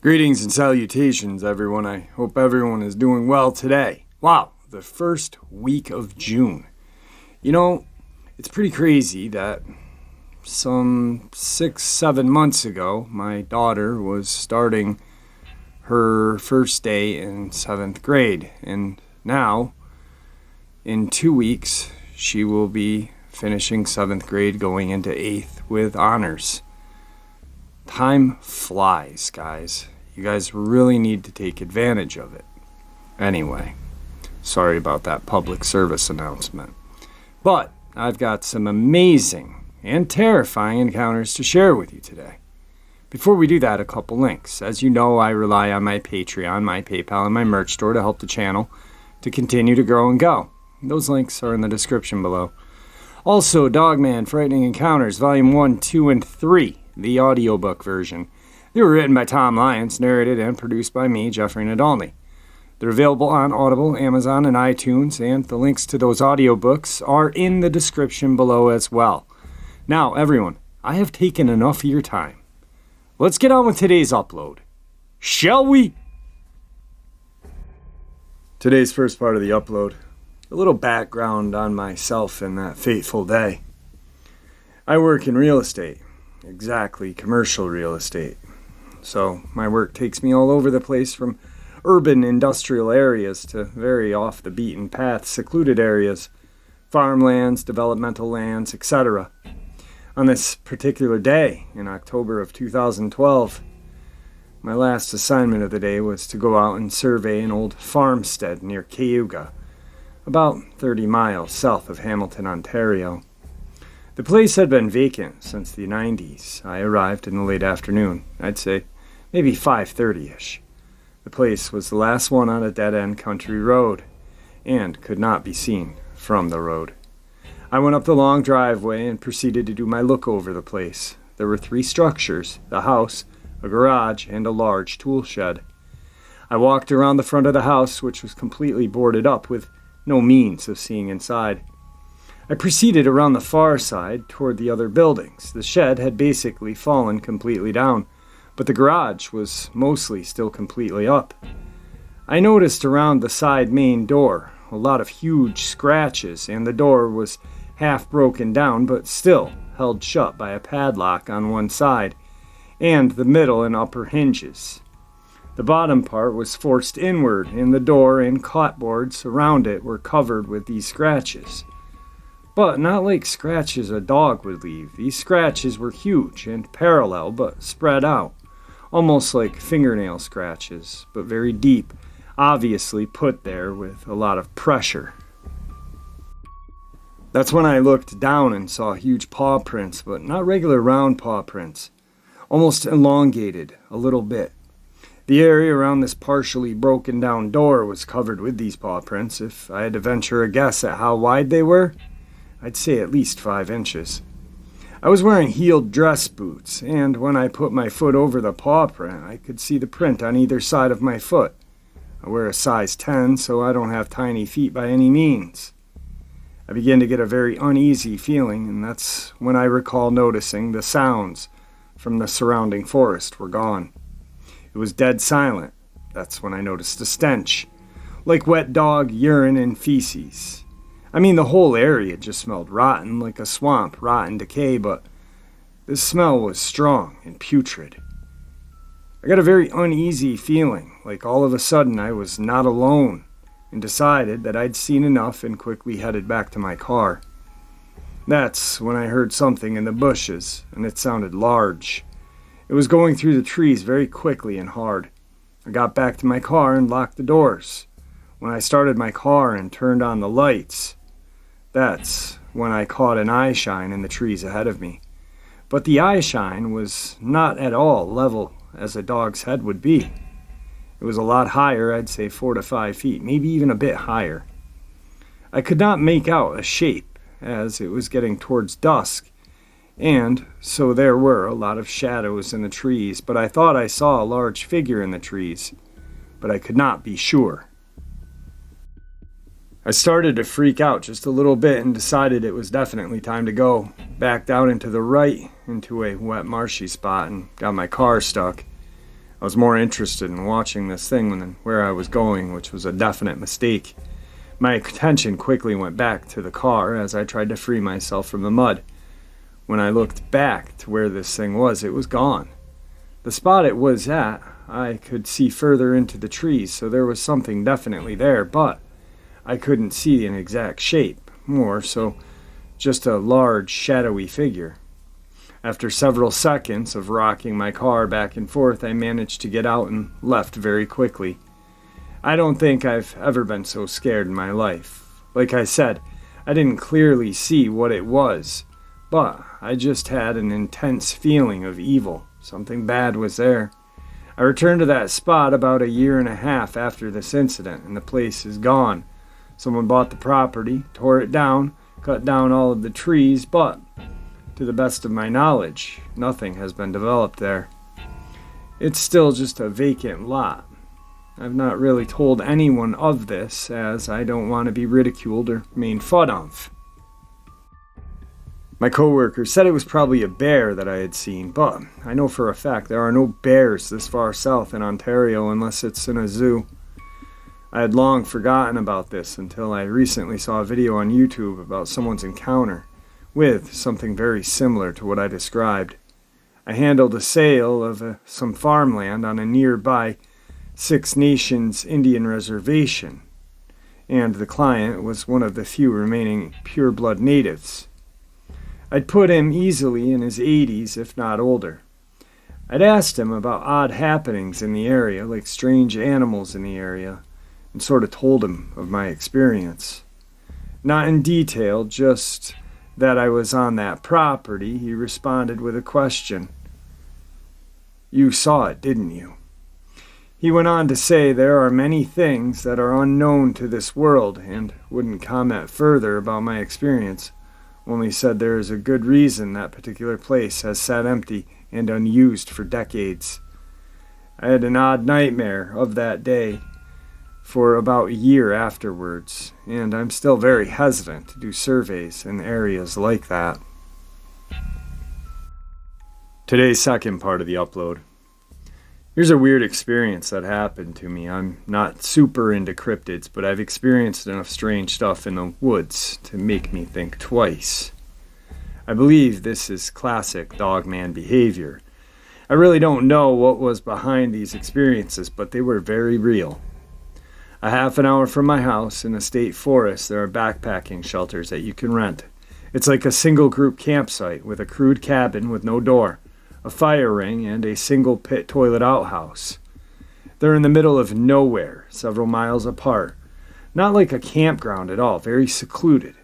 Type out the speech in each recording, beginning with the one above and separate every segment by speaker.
Speaker 1: Greetings and salutations, everyone. I hope everyone is doing well today. Wow, the first week of June. You know, it's pretty crazy that some 6-7 months ago, my daughter was starting her first day in 7th grade. And now, in 2 weeks, she will be finishing 7th grade, going into 8th with honors. Time flies, guys. You guys really need to take advantage of it. Anyway, sorry about that public service announcement. But I've got some amazing and terrifying encounters to share with you today. Before we do that, a couple links. As you know, I rely on my Patreon, my PayPal, and my merch store to help the channel to continue to grow and go. Those links are in the description below. Also, Dogman Frightening Encounters, Volume 1, 2, and 3, the audiobook version. They were written by Tom Lyons, narrated and produced by me, Jeffrey Nadolny. They're available on Audible, Amazon, and iTunes, and the links to those audiobooks are in the description below as well. Now, everyone, I have taken enough of your time. Let's get on with today's upload. Shall we? Today's first part of the upload. A little background on myself and that fateful day. I work in real estate. Exactly, commercial real estate. So my work takes me all over the place, from urban industrial areas to very off the beaten path secluded areas, farmlands, developmental lands, etc. On this particular day in October of 2012, my last assignment of the day was to go out and survey an old farmstead near Cayuga, about 30 miles south of Hamilton, Ontario. The place had been vacant since the 90s. I arrived in the late afternoon, I'd say maybe 5:30ish. The place was the last one on a dead-end country road and could not be seen from the road. I went up the long driveway and proceeded to do my look over the place. There were 3 structures: the house, a garage, and a large tool shed. I walked around the front of the house, which was completely boarded up with no means of seeing inside. I proceeded around the far side toward the other buildings. The shed had basically fallen completely down, but the garage was mostly still completely up. I noticed around the side main door a lot of huge scratches, and the door was half broken down but still held shut by a padlock on one side and the middle and upper hinges. The bottom part was forced inward, and the door and clapboards around it were covered with these scratches. But not like scratches a dog would leave. These scratches were huge and parallel but spread out, almost like fingernail scratches, but very deep, obviously put there with a lot of pressure. That's when I looked down and saw huge paw prints, but not regular round paw prints, almost elongated a little bit. The area around this partially broken down door was covered with these paw prints. If I had to venture a guess at how wide they were, I'd say at least 5 inches. I was wearing heeled dress boots, and when I put my foot over the paw print, I could see the print on either side of my foot. I wear a size 10, so I don't have tiny feet by any means. I began to get a very uneasy feeling, and that's when I recall noticing the sounds from the surrounding forest were gone. It was dead silent. That's when I noticed a stench, like wet dog urine and feces. I mean, the whole area just smelled rotten, like a swamp, rotten decay, but the smell was strong and putrid. I got a very uneasy feeling, like all of a sudden I was not alone, and decided that I'd seen enough and quickly headed back to my car. That's when I heard something in the bushes, and it sounded large. It was going through the trees very quickly and hard. I got back to my car and locked the doors. When I started my car and turned on the lights, that's when I caught an eye shine in the trees ahead of me. But the eye shine was not at all level as a dog's head would be. It was a lot higher, I'd say 4 to 5 feet, maybe even a bit higher. I could not make out a shape as it was getting towards dusk, and so there were a lot of shadows in the trees, but I thought I saw a large figure in the trees, but I could not be sure. I started to freak out just a little bit and decided it was definitely time to go. Backed out into the right, into a wet marshy spot, and got my car stuck. I was more interested in watching this thing than where I was going, which was a definite mistake. My attention quickly went back to the car as I tried to free myself from the mud. When I looked back to where this thing was, it was gone. The spot it was at, I could see further into the trees, so there was something definitely there, but I couldn't see an exact shape, more so just a large, shadowy figure. After several seconds of rocking my car back and forth, I managed to get out and left very quickly. I don't think I've ever been so scared in my life. Like I said, I didn't clearly see what it was, but I just had an intense feeling of evil. Something bad was there. I returned to that spot about a year and a half after this incident, and the place is gone. Someone bought the property, tore it down, cut down all of the trees, but to the best of my knowledge, nothing has been developed there. It's still just a vacant lot. I've not really told anyone of this, as I don't want to be ridiculed or made fun of. My coworker said it was probably a bear that I had seen, but I know for a fact there are no bears this far south in Ontario unless it's in a zoo. I had long forgotten about this until I recently saw a video on YouTube about someone's encounter with something very similar to what I described. I handled a sale of some farmland on a nearby Six Nations Indian reservation, and the client was one of the few remaining pure-blood natives. I'd put him easily in his 80s, if not older. I'd asked him about odd happenings in the area, like strange animals in the area, and sort of told him of my experience. Not in detail, just that I was on that property. He responded with a question. "You saw it, didn't you?" He went on to say there are many things that are unknown to this world, and wouldn't comment further about my experience, only said there is a good reason that particular place has sat empty and unused for decades. I had an odd nightmare of that day for about a year afterwards, and I'm still very hesitant to do surveys in areas like that. Today's second part of the upload. Here's a weird experience that happened to me. I'm not super into cryptids, but I've experienced enough strange stuff in the woods to make me think twice. I believe this is classic Dogman behavior. I really don't know what was behind these experiences, but they were very real. A half an hour from my house in the state forest, there are backpacking shelters that you can rent. It's like a single group campsite with a crude cabin with no door, a fire ring, and a single pit toilet outhouse. They're in the middle of nowhere, several miles apart. Not like a campground at all, very secluded.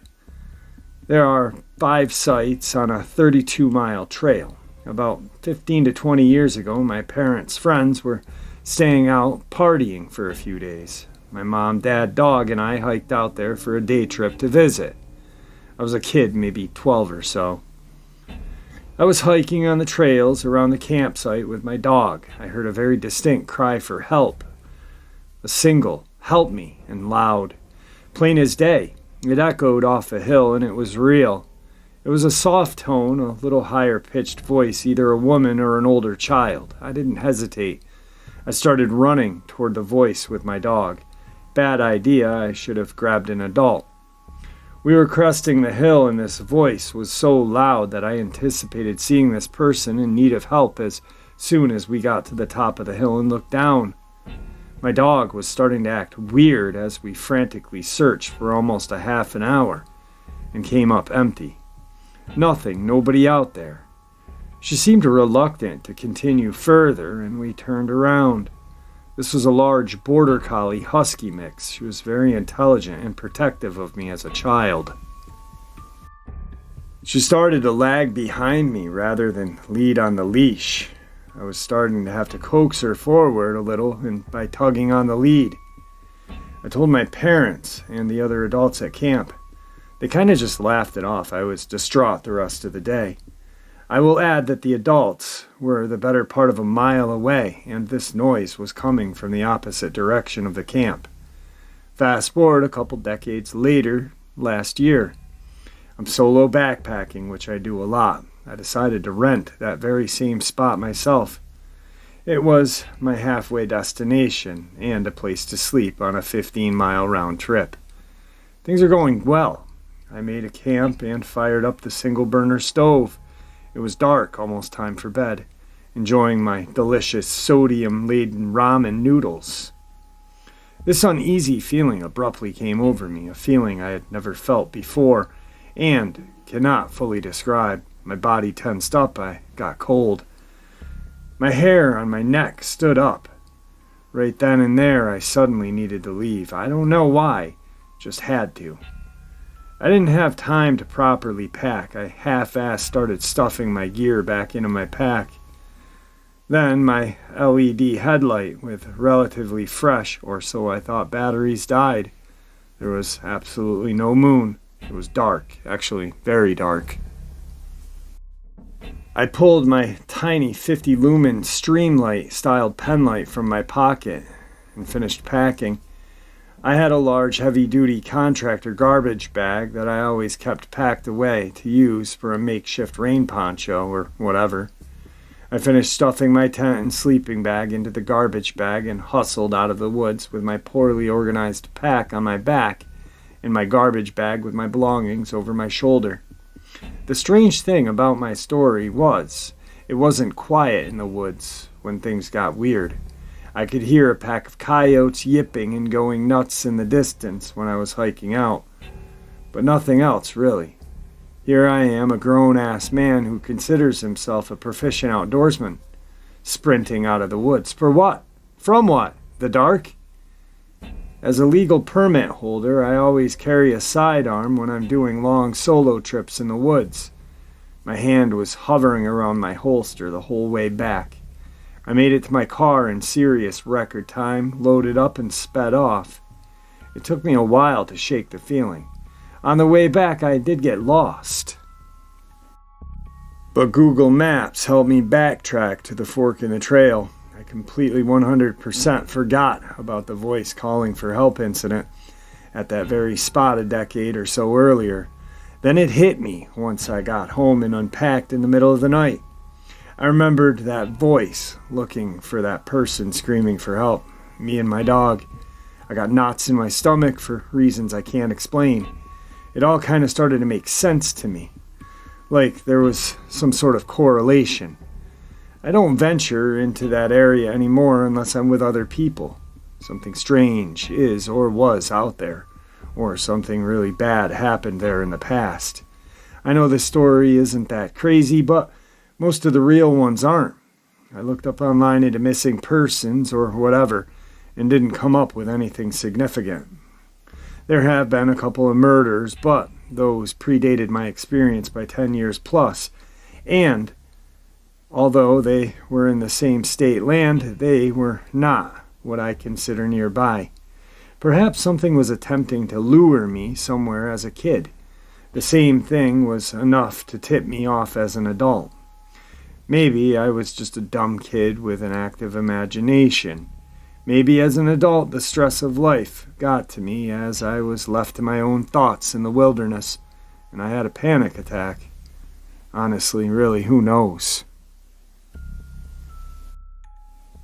Speaker 1: There are 5 sites on a 32-mile trail. About 15 to 20 years ago, my parents' friends were staying out partying for a few days. My mom, dad, dog, and I hiked out there for a day trip to visit. I was a kid, maybe 12 or so. I was hiking on the trails around the campsite with my dog. I heard a very distinct cry for help. A single, "Help me," and loud. Plain as day. It echoed off a hill, and it was real. It was a soft tone, a little higher-pitched voice, either a woman or an older child. I didn't hesitate. I started running toward the voice with my dog. Bad idea, I should have grabbed an adult. We were cresting the hill, and this voice was so loud that I anticipated seeing this person in need of help as soon as we got to the top of the hill and looked down. My dog was starting to act weird as we frantically searched for almost a half an hour and came up empty. Nothing, nobody out there. She seemed reluctant to continue further, and we turned around. This was a large border collie husky mix. She was very intelligent and protective of me as a child. She started to lag behind me rather than lead on the leash. I was starting to have to coax her forward a little and by tugging on the lead. I told my parents and the other adults at camp. They kind of just laughed it off. I was distraught the rest of the day. I will add that the adults were the better part of a mile away, and this noise was coming from the opposite direction of the camp. Fast forward a couple decades later, last year. I'm solo backpacking, which I do a lot. I decided to rent that very same spot myself. It was my halfway destination and a place to sleep on a 15-mile round trip. Things are going well. I made a camp and fired up the single burner stove. It was dark, almost time for bed, enjoying my delicious sodium-laden ramen noodles. This uneasy feeling abruptly came over me, a feeling I had never felt before and cannot fully describe. My body tensed up. I got cold. My hair on my neck stood up. Right then and there, I suddenly needed to leave. I don't know why, just had to. I didn't have time to properly pack. I half-assed started stuffing my gear back into my pack. Then my LED headlight, with relatively fresh, or so I thought, batteries died. There was absolutely no moon. It was dark, actually very dark. I pulled my tiny 50-lumen Streamlight styled pen light from my pocket and finished packing. I had a large heavy-duty contractor garbage bag that I always kept packed away to use for a makeshift rain poncho or whatever. I finished stuffing my tent and sleeping bag into the garbage bag and hustled out of the woods with my poorly organized pack on my back and my garbage bag with my belongings over my shoulder. The strange thing about my story was, it wasn't quiet in the woods when things got weird. I could hear a pack of coyotes yipping and going nuts in the distance when I was hiking out, but nothing else really. Here I am, a grown-ass man who considers himself a proficient outdoorsman, sprinting out of the woods. For what? From what? The dark? As a legal permit holder, I always carry a sidearm when I'm doing long solo trips in the woods. My hand was hovering around my holster the whole way back. I made it to my car in serious record time, loaded up and sped off. It took me a while to shake the feeling. On the way back, I did get lost. But Google Maps helped me backtrack to the fork in the trail. I completely 100% forgot about the voice calling for help incident at that very spot a decade or so earlier. Then it hit me once I got home and unpacked in the middle of the night. I remembered that voice looking for that person screaming for help, me and my dog. I got knots in my stomach for reasons I can't explain. It all kind of started to make sense to me, like there was some sort of correlation. I don't venture into that area anymore unless I'm with other people. Something strange is or was out there, or something really bad happened there in the past. I know this story isn't that crazy, but most of the real ones aren't. I looked up online into missing persons or whatever and didn't come up with anything significant. There have been a couple of murders, but those predated my experience by 10 years plus, and although they were in the same state land, they were not what I consider nearby. Perhaps something was attempting to lure me somewhere as a kid. The same thing was enough to tip me off as an adult. Maybe I was just a dumb kid with an active imagination. Maybe as an adult the stress of life got to me as I was left to my own thoughts in the wilderness, and I had a panic attack. Honestly, really, who knows?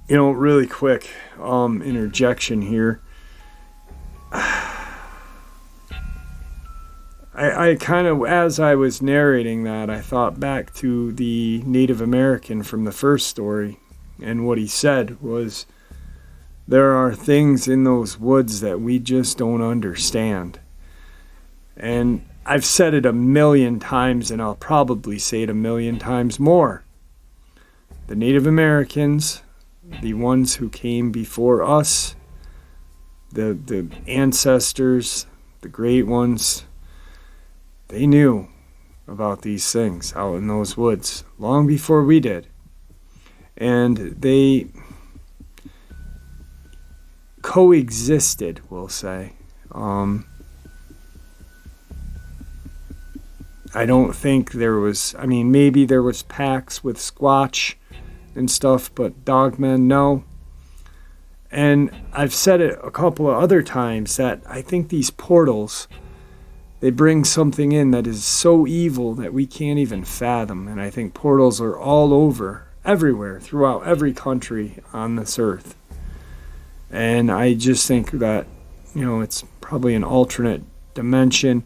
Speaker 1: Really quick interjection here. I kind of, as I was narrating that, I thought back to the Native American from the first story, and what he said was, there are things in those woods that we just don't understand. And I've said it 1,000,000 times, and I'll probably say it 1,000,000 times more. The Native Americans, the ones who came before us, the ancestors, the great ones, they knew about these things out in those woods long before we did. And they coexisted, we'll say. I don't think there was, maybe there was packs with Squatch and stuff, but Dogman, no. And I've said it a couple of other times that I think these portals, they bring something in that is so evil that we can't even fathom. And I think portals are all over, everywhere, throughout every country on this earth. And I just think that, it's probably an alternate dimension,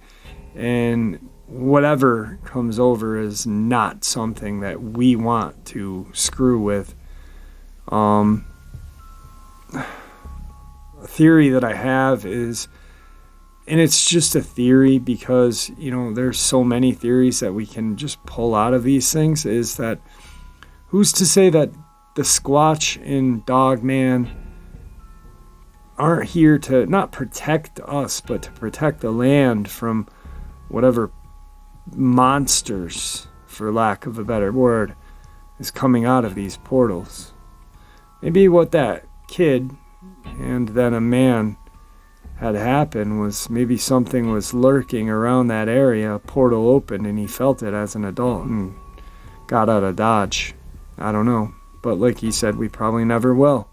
Speaker 1: and whatever comes over is not something that we want to screw with. A theory that I have is, and it's just a theory because, there's so many theories that we can just pull out of these things, is that who's to say that the Squatch in Dogman aren't here to not protect us, but to protect the land from whatever monsters, for lack of a better word, is coming out of these portals. Maybe what that kid and then a man had happened was maybe something was lurking around that area, a portal opened, and he felt it as an adult and got out of Dodge. I don't know. But like he said, we probably never will.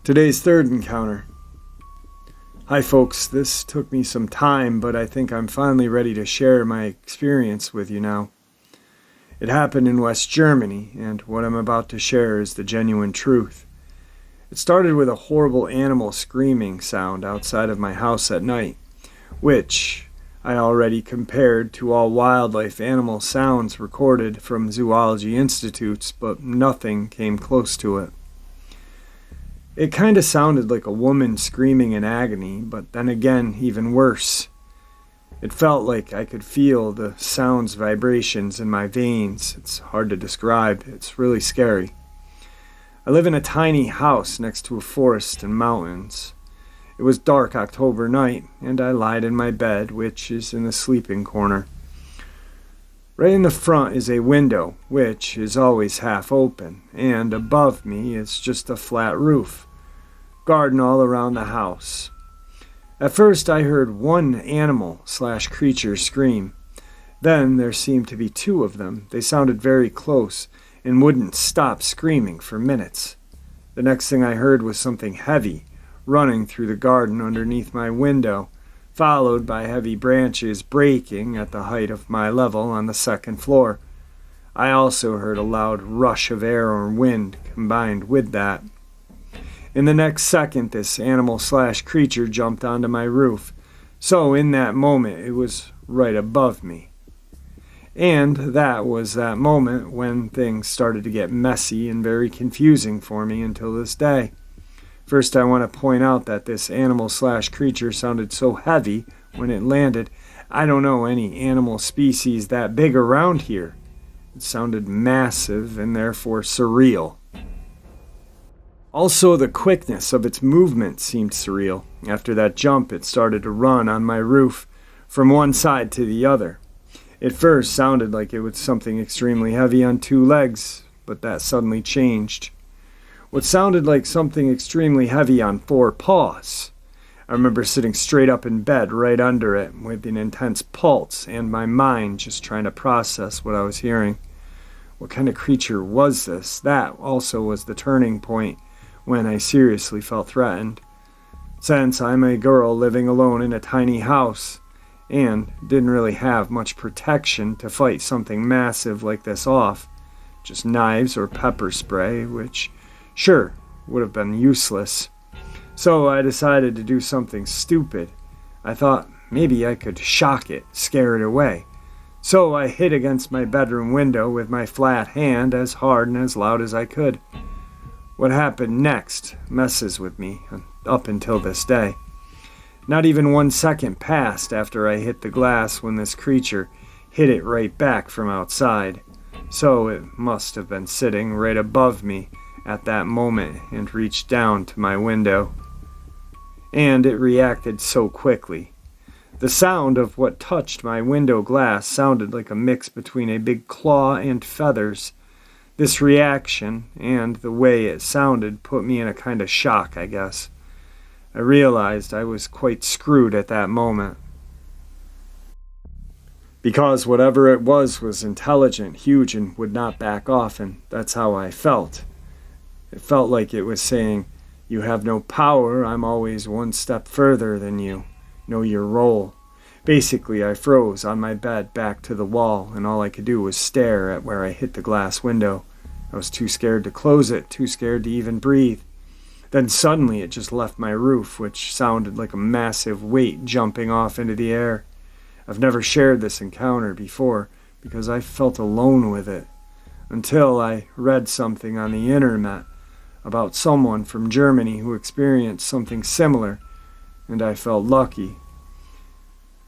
Speaker 1: Today's third encounter. Hi folks, this took me some time, but I think I'm finally ready to share my experience with you now. It happened in West Germany, and what I'm about to share is the genuine truth. It started with a horrible animal screaming sound outside of my house at night, which I already compared to all wildlife animal sounds recorded from zoology institutes, but nothing came close to it. It kind of sounded like a woman screaming in agony, but then again, even worse. It felt like I could feel the sound's vibrations in my veins. It's hard to describe. It's really scary. I live in a tiny house next to a forest and mountains. It was dark October night, and I lied in my bed, which is in the sleeping corner. Right in the front is a window, which is always half open, and above me is just a flat roof. Garden all around the house. At first I heard one animal/creature scream. Then there seemed to be two of them. They sounded very close and wouldn't stop screaming for minutes. The next thing I heard was something heavy running through the garden underneath my window, followed by heavy branches breaking at the height of my level on the second floor. I also heard a loud rush of air or wind combined with that. In the next second, this animal/creature jumped onto my roof, so in that moment it was right above me. And that was that moment when things started to get messy and very confusing for me until this day. First, I want to point out that this animal/creature sounded so heavy when it landed. I don't know any animal species that big around here. It sounded massive and therefore surreal. Also, the quickness of its movement seemed surreal. After that jump, it started to run on my roof from one side to the other. It first sounded like it was something extremely heavy on two legs, but that suddenly changed. What sounded like something extremely heavy on four paws. I remember sitting straight up in bed right under it with an intense pulse and my mind just trying to process what I was hearing. What kind of creature was this? That also was the turning point when I seriously felt threatened. Since I'm a girl living alone in a tiny house and didn't really have much protection to fight something massive like this off, just knives or pepper spray, which sure would have been useless. So I decided to do something stupid. I thought maybe I could shock it, scare it away. So I hit against my bedroom window with my flat hand as hard and as loud as I could. What happened next messes with me up until this day. Not even 1 second passed after I hit the glass when this creature hit it right back from outside. So it must have been sitting right above me at that moment and reached down to my window. And it reacted so quickly. The sound of what touched my window glass sounded like a mix between a big claw and feathers. This reaction and the way it sounded put me in a kind of shock, I guess. I realized I was quite screwed at that moment. Because whatever it was intelligent, huge, and would not back off, and that's how I felt. It felt like it was saying, "You have no power, I'm always one step further than you. Know your role." Basically, I froze on my bed back to the wall, and all I could do was stare at where I hit the glass window. I was too scared to close it, too scared to even breathe. Then suddenly it just left my roof, which sounded like a massive weight jumping off into the air. I've never shared this encounter before because I felt alone with it, until I read something on the internet about someone from Germany who experienced something similar, and I felt lucky.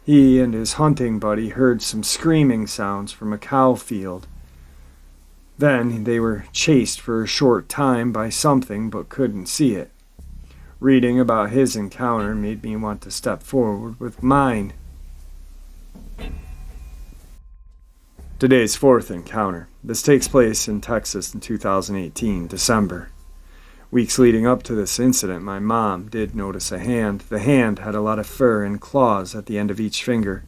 Speaker 1: He and his hunting buddy heard some screaming sounds from a cow field. Then they were chased for a short time by something but couldn't see it. Reading about his encounter made me want to step forward with mine. Today's fourth encounter. This takes place in Texas in 2018, December. Weeks leading up to this incident, my mom did notice a hand. The hand had a lot of fur and claws at the end of each finger.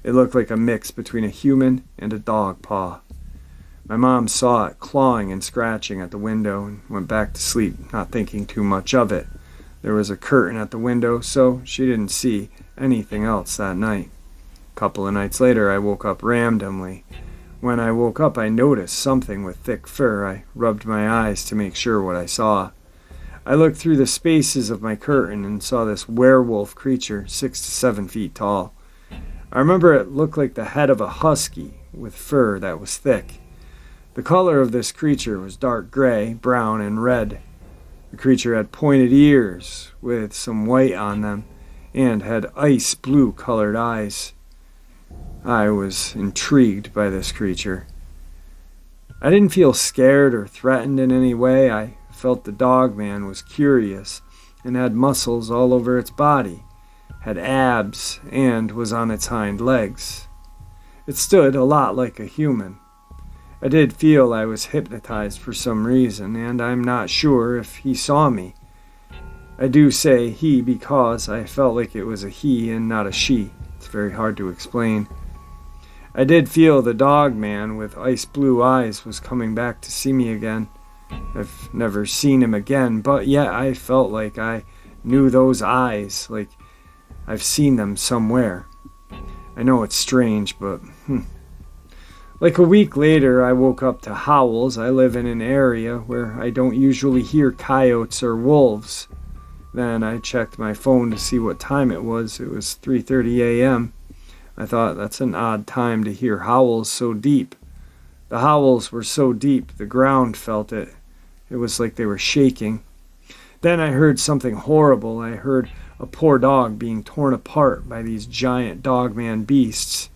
Speaker 1: It looked like a mix between a human and a dog paw. My mom saw it clawing and scratching at the window and went back to sleep, not thinking too much of it. There was a curtain at the window, so she didn't see anything else that night. A couple of nights later, I woke up randomly. When I woke up, I noticed something with thick fur. I rubbed my eyes to make sure what I saw. I looked through the spaces of my curtain and saw this werewolf creature, 6 to 7 feet tall. I remember it looked like the head of a husky with fur that was thick. The color of this creature was dark gray, brown, and red. The creature had pointed ears with some white on them and had ice blue colored eyes. I was intrigued by this creature. I didn't feel scared or threatened in any way. I felt the Dogman was curious and had muscles all over its body, had abs, and was on its hind legs. It stood a lot like a human. I did feel I was hypnotized for some reason, and I'm not sure if he saw me. I do say he because I felt like it was a he and not a she. It's very hard to explain. I did feel the Dogman with ice blue eyes was coming back to see me again. I've never seen him again, but yet I felt like I knew those eyes, like I've seen them somewhere. I know it's strange, but Like a week later, I woke up to howls. I live in an area where I don't usually hear coyotes or wolves. Then I checked my phone to see what time it was. It was 3:30 a.m. I thought, that's an odd time to hear howls so deep. The howls were so deep, the ground felt it. It was like they were shaking. Then I heard something horrible. I heard a poor dog being torn apart by these giant Dogman beasts.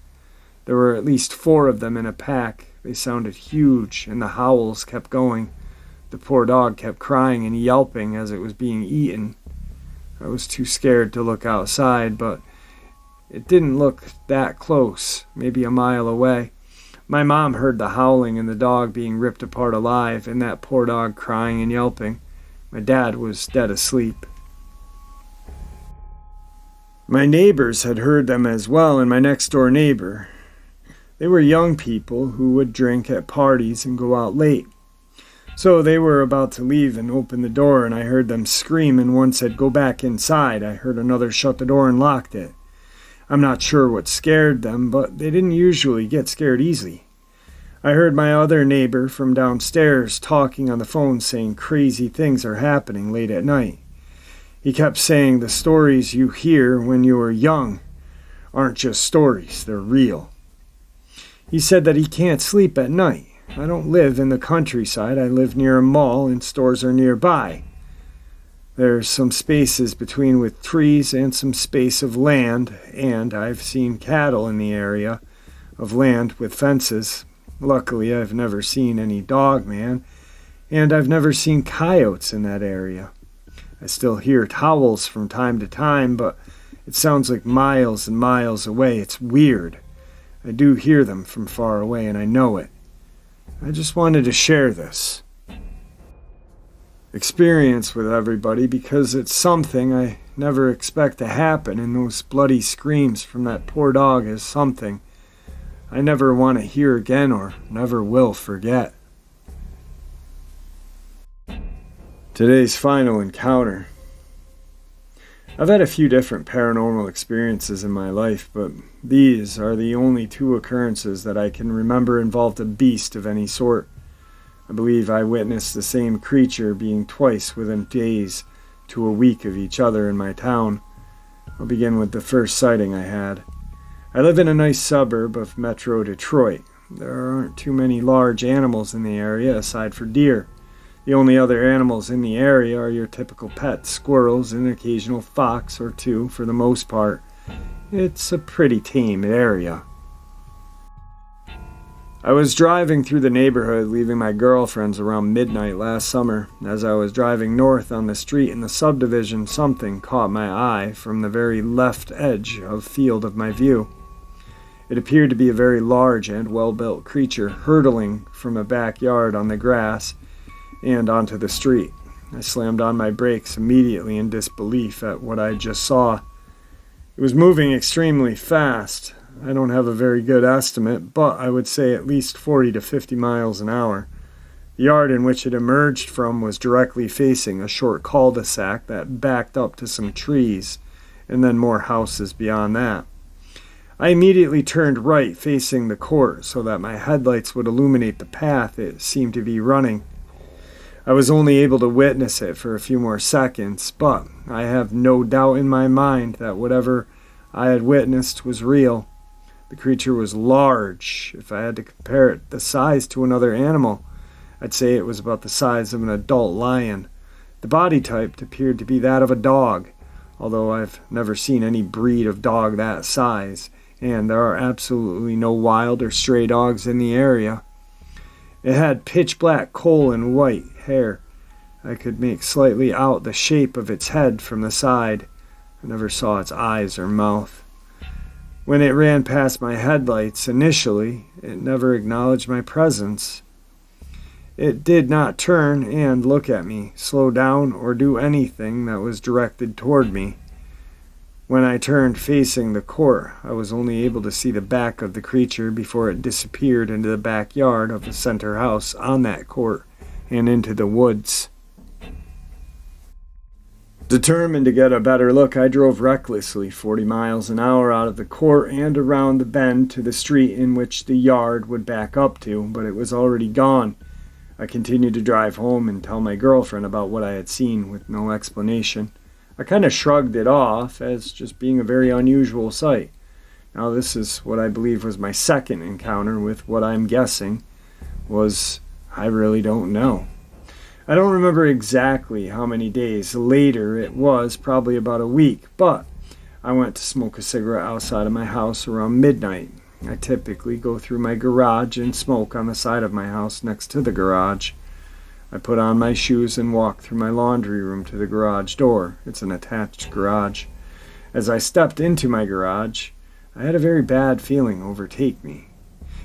Speaker 1: There were at least 4 of them in a pack. They sounded huge, and the howls kept going. The poor dog kept crying and yelping as it was being eaten. I was too scared to look outside, but it didn't look that close, maybe a mile away. My mom heard the howling and the dog being ripped apart alive, and that poor dog crying and yelping. My dad was dead asleep. My neighbors had heard them as well, and my next-door neighbor. They were young people who would drink at parties and go out late. So they were about to leave and open the door, and I heard them scream, and one said, "Go back inside." I heard another shut the door and locked it. I'm not sure what scared them, but they didn't usually get scared easily. I heard my other neighbor from downstairs talking on the phone saying crazy things are happening late at night. He kept saying the stories you hear when you are young aren't just stories, they're real. He said that he can't sleep at night. I don't live in the countryside. I live near a mall and stores are nearby. There's some spaces between with trees and some space of land, and I've seen cattle in the area of land with fences. Luckily, I've never seen any Dogman, and I've never seen coyotes in that area. I still hear howls from time to time, but it sounds like miles and miles away. It's weird. I do hear them from far away, and I know it. I just wanted to share this experience with everybody because it's something I never expect to happen, and those bloody screams from that poor dog is something I never want to hear again or never will forget. Today's final encounter. I've had a few different paranormal experiences in my life, but these are the only two occurrences that I can remember involved a beast of any sort. I believe I witnessed the same creature being twice within days to a week of each other in my town. I'll begin with the first sighting I had. I live in a nice suburb of Metro Detroit. There aren't too many large animals in the area aside for deer. The only other animals in the area are your typical pets, squirrels, and an occasional fox or two for the most part. It's a pretty tame area. I was driving through the neighborhood leaving my girlfriend's around midnight last summer. As I was driving north on the street in the subdivision, something caught my eye from the very left edge of field of my view. It appeared to be a very large and well-built creature hurtling from a backyard on the grass and onto the street. I slammed on my brakes immediately in disbelief at what I just saw. It was moving extremely fast. I don't have a very good estimate, but I would say at least 40 to 50 miles an hour. The yard in which it emerged from was directly facing a short cul-de-sac that backed up to some trees, and then more houses beyond that. I immediately turned right facing the court so that my headlights would illuminate the path it seemed to be running. I was only able to witness it for a few more seconds, but I have no doubt in my mind that whatever I had witnessed was real. The creature was large. If I had to compare it the size to another animal, I'd say it was about the size of an adult lion. The body type appeared to be that of a dog, although I've never seen any breed of dog that size, and there are absolutely no wild or stray dogs in the area. It had pitch black coal and white hair. I could make slightly out the shape of its head from the side. I never saw its eyes or mouth. When it ran past my headlights initially, it never acknowledged my presence. It did not turn and look at me, slow down, or do anything that was directed toward me. When I turned facing the court, I was only able to see the back of the creature before it disappeared into the backyard of the center house on that court and into the woods. Determined to get a better look, I drove recklessly 40 miles an hour out of the court and around the bend to the street in which the yard would back up to, but it was already gone. I continued to drive home and tell my girlfriend about what I had seen with no explanation. I kind of shrugged it off as just being a very unusual sight. Now this is what I believe was my second encounter with what I'm guessing was, I really don't know. I don't remember exactly how many days later it was, probably about a week, but I went to smoke a cigarette outside of my house around midnight. I typically go through my garage and smoke on the side of my house next to the garage. I put on my shoes and walked through my laundry room to the garage door. It's an attached garage. As I stepped into my garage, I had a very bad feeling overtake me.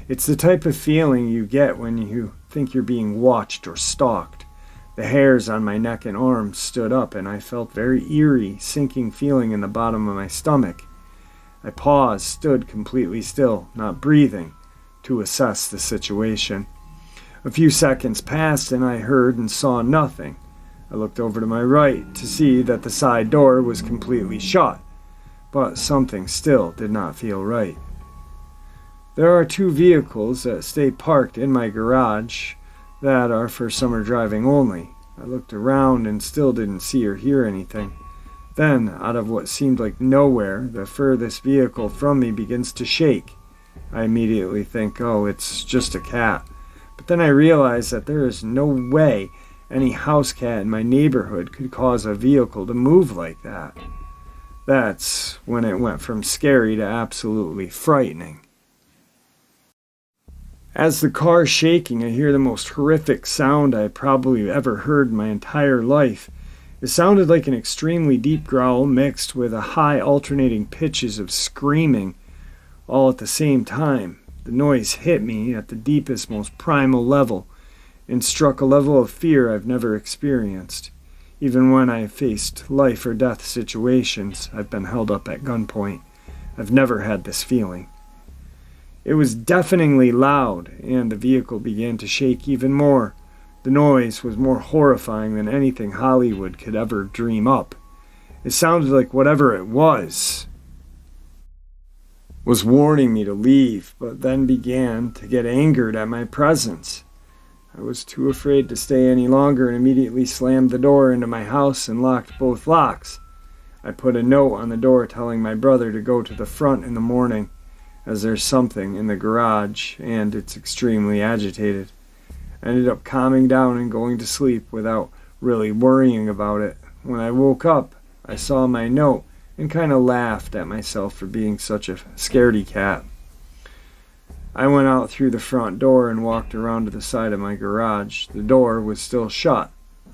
Speaker 1: It's the type of feeling you get when you think you're being watched or stalked. The hairs on my neck and arms stood up, and I felt very eerie, sinking feeling in the bottom of my stomach. I paused, stood completely still, not breathing, to assess the situation. A few seconds passed and I heard and saw nothing. I looked over to my right to see that the side door was completely shut, but something still did not feel right. There are two vehicles that stay parked in my garage that are for summer driving only. I looked around and still didn't see or hear anything. Then, out of what seemed like nowhere, the furthest vehicle from me begins to shake. I immediately think, oh, it's just a cat. But then I realized that there is no way any house cat in my neighborhood could cause a vehicle to move like that. That's when it went from scary to absolutely frightening. As the car's shaking, I hear the most horrific sound I probably ever heard in my entire life. It sounded like an extremely deep growl mixed with a high alternating pitches of screaming, all at the same time. The noise hit me at the deepest, most primal level, and struck a level of fear I've never experienced. Even when I faced life or death situations, I've been held up at gunpoint. I've never had this feeling. It was deafeningly loud, and the vehicle began to shake even more. The noise was more horrifying than anything Hollywood could ever dream up. It sounded like whatever it was warning me to leave, but then began to get angered at my presence. I was too afraid to stay any longer and immediately slammed the door into my house and locked both locks. I put a note on the door telling my brother to go to the front in the morning, as there's something in the garage and it's extremely agitated. I ended up calming down and going to sleep without really worrying about it. When I woke up, I saw my note and kind of laughed at myself for being such a scaredy cat. I went out through the front door and walked around to the side of my garage. The door was still shut.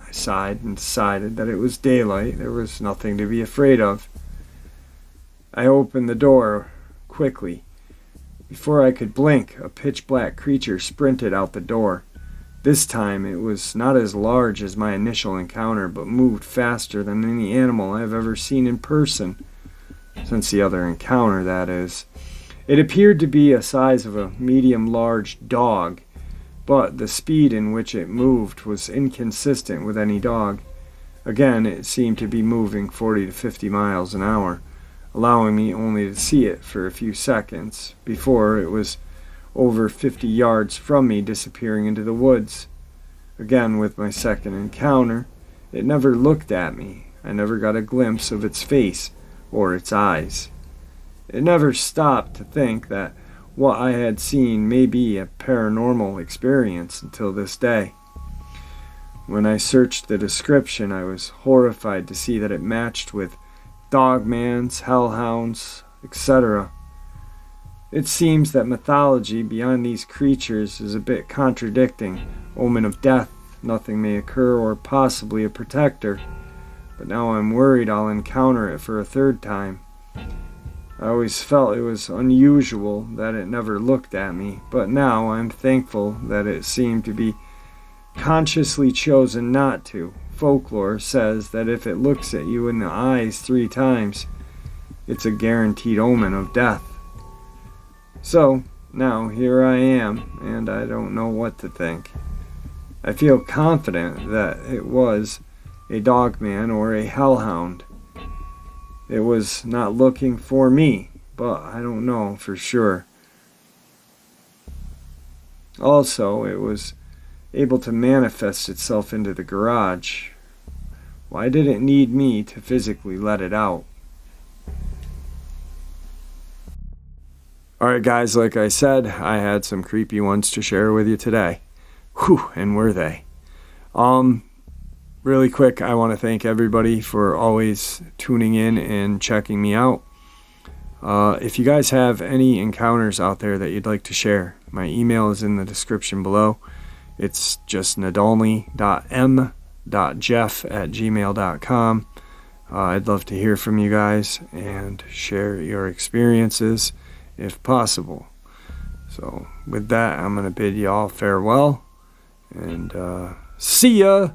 Speaker 1: I sighed and decided that it was daylight. There was nothing to be afraid of. I opened the door quickly. Before I could blink, a pitch-black creature sprinted out the door. This time it was not as large as my initial encounter, but moved faster than any animal I've ever seen in person. Since the other encounter, that is. It appeared to be the size of a medium-large dog, but the speed in which it moved was inconsistent with any dog. Again, it seemed to be moving 40 to 50 miles an hour, allowing me only to see it for a few seconds before it was over 50 yards from me, disappearing into the woods. Again, with my second encounter, it never looked at me. I never got a glimpse of its face or its eyes. It never stopped to think that what I had seen may be a paranormal experience until this day. When I searched the description, I was horrified to see that it matched with Dogmans, hellhounds, etc. It seems that mythology beyond these creatures is a bit contradicting. Omen of death, nothing may occur, or possibly a protector. But now I'm worried I'll encounter it for a third time. I always felt it was unusual that it never looked at me, but now I'm thankful that it seemed to be consciously chosen not to. Folklore says that if it looks at you in the eyes 3 times, it's a guaranteed omen of death. So, now here I am, and I don't know what to think. I feel confident that it was a dogman or a hellhound. It was not looking for me, but I don't know for sure. Also, it was able to manifest itself into the garage. Why did it need me to physically let it out? Alright guys, like I said, I had some creepy ones to share with you today. Whew, and were they? Really quick, I want to thank everybody for always tuning in and checking me out. If you guys have any encounters out there that you'd like to share, my email is in the description below. It's just nadolny.m.jeff@gmail.com. I'd love to hear from you guys and share your experiences if possible. So with that, I'm going to bid you all farewell and see ya!